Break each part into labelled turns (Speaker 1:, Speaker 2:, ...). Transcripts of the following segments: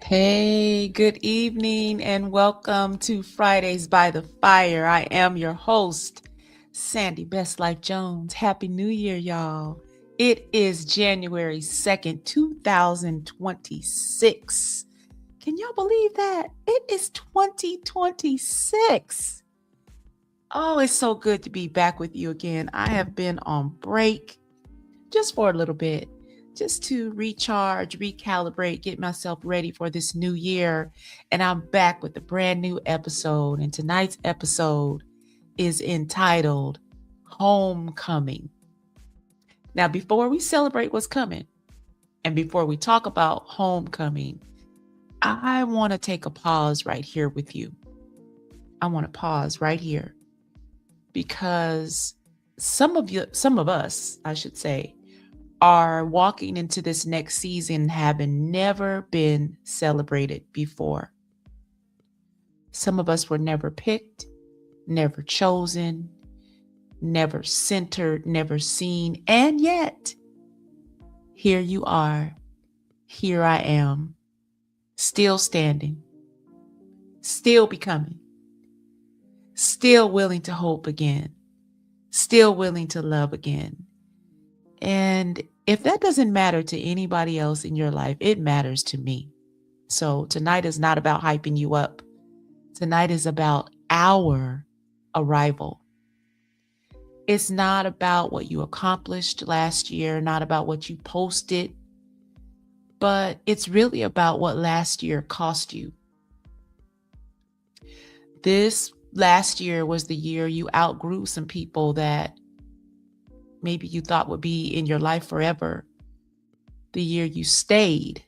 Speaker 1: Hey, good evening, and welcome to Fridays by the Fire. I am your host, Sandy Best Life Jones. Happy New Year, y'all. It is January 2nd, 2026. Can y'all believe that? It is 2026. Oh, it's so good to be back with you again. I have been on break just for a little bit, just to recharge, recalibrate, get myself ready for this new year. And I'm back with a brand new episode. And tonight's episode is entitled Homecoming. Now, before we celebrate what's coming, and before we talk about homecoming, I want to take a pause right here with you. I want to pause right here because some of us, I should say, are walking into this next season having never been celebrated before. Some of us were never picked, never chosen, never centered, never seen. And yet, here you are. Here I am, still standing, still becoming, still willing to hope again, still willing to love again. And if that doesn't matter to anybody else in your life, it matters to me. So tonight is not about hyping you up. Tonight is about our arrival. It's not about what you accomplished last year, not about what you posted, but it's really about what last year cost you. This last year was the year you outgrew some people that maybe you thought would be in your life forever. The year you stayed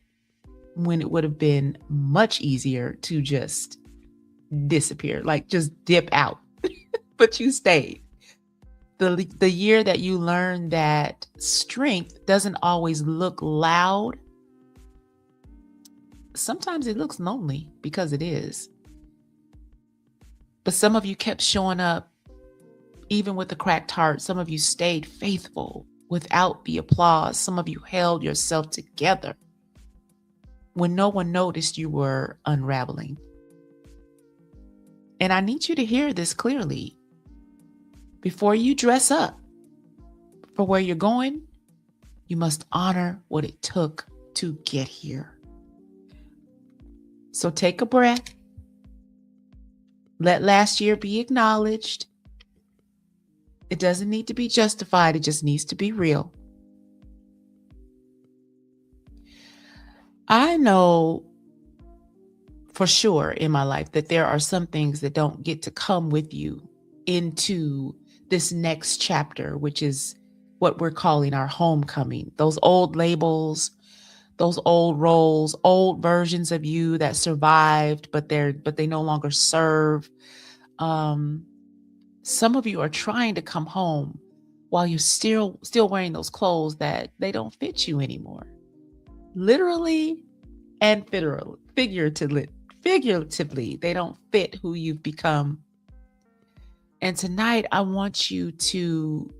Speaker 1: when it would have been much easier to just disappear, like just dip out, but you stayed. The year that you learned that strength doesn't always look loud. Sometimes it looks lonely because it is. But some of you kept showing up even with a cracked heart. Some of you stayed faithful without the applause. Some of you held yourself together when no one noticed you were unraveling. And I need you to hear this clearly. Before you dress up for where you're going, you must honor what it took to get here. So take a breath. Let last year be acknowledged. It doesn't need to be justified. It just needs to be real. I know for sure in my life that there are some things that don't get to come with you into this next chapter, which is what we're calling our homecoming. Those old labels, those old roles, old versions of you that survived, but they no longer serve. Some of you are trying to come home while you're still wearing those clothes that they don't fit you anymore. Literally and figuratively, they don't fit who you've become. And tonight, I want you to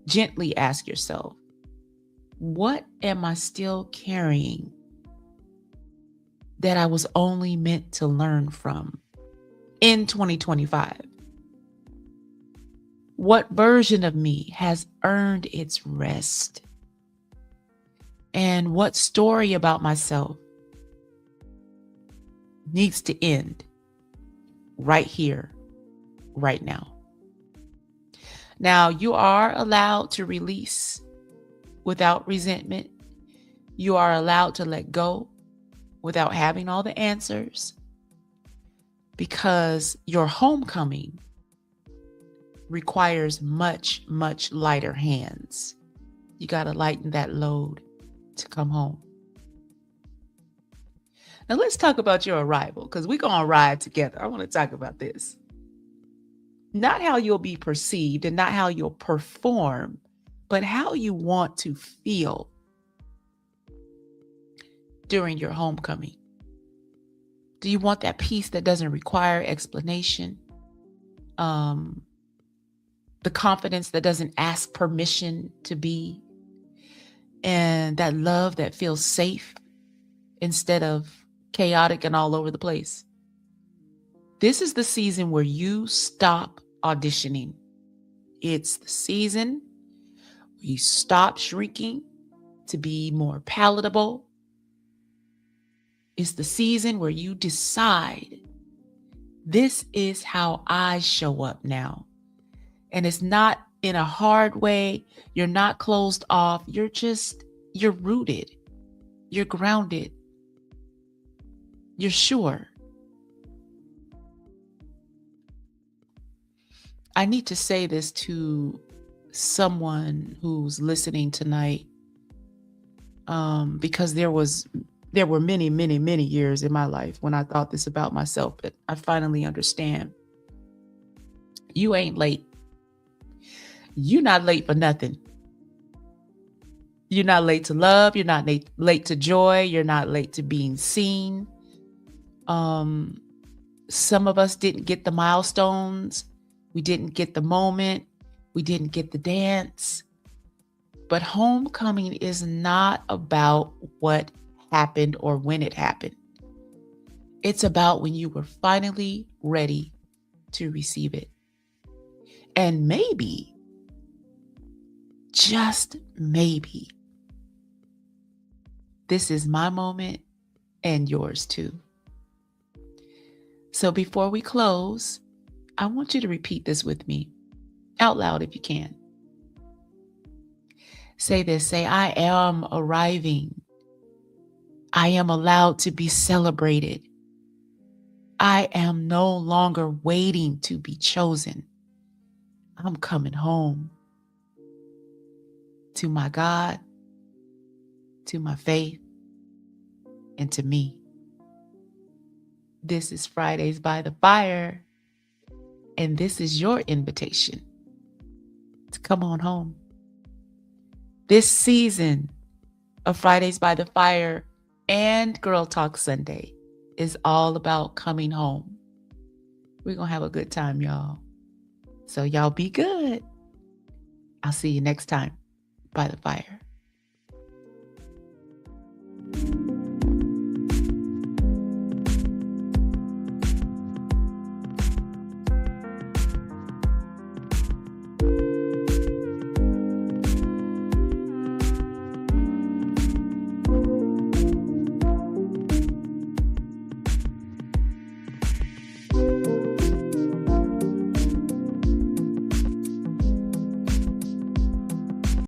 Speaker 1: gently ask yourself, what am I still carrying that I was only meant to learn from in 2025? What version of me has earned its rest? And what story about myself needs to end right here, right now? Now, you are allowed to release without resentment. You are allowed to let go without having all the answers, because your homecoming requires much, much lighter hands. You got to lighten that load to come home. Now let's talk about your arrival, because we're going to ride together. I want to talk about this. Not how you'll be perceived and not how you'll perform, but how you want to feel during your homecoming. Do you want that peace that doesn't require explanation? The confidence that doesn't ask permission to be? And that love that feels safe instead of chaotic and all over the place. This is the season where you stop auditioning. It's the season where you stop shrinking to be more palatable. It's the season where you decide, this is how I show up now. And it's not in a hard way. You're not closed off. You're rooted. You're grounded. You're sure. I need to say this to someone who's listening tonight, because there were many, many, many years in my life when I thought this about myself, but I finally understand. You ain't late. You're not late for nothing. You're not late to love. You're not late to joy. You're not late to being seen. Some of us didn't get the milestones. We didn't get the moment. We didn't get the dance. But homecoming is not about what happened or when it happened. It's about when you were finally ready to receive it. And maybe, just maybe, this is my moment and yours too. So before we close, I want you to repeat this with me out loud if you can. Say this, say, I am arriving. I am allowed to be celebrated. I am no longer waiting to be chosen. I'm coming home to my God, to my faith, and to me. This is Fridays by the Fire, and this is your invitation to come on home. This season of Fridays by the Fire and Girl Talk Sunday is all about coming home. We're going to have a good time, y'all. So y'all be good. I'll see you next time by the fire.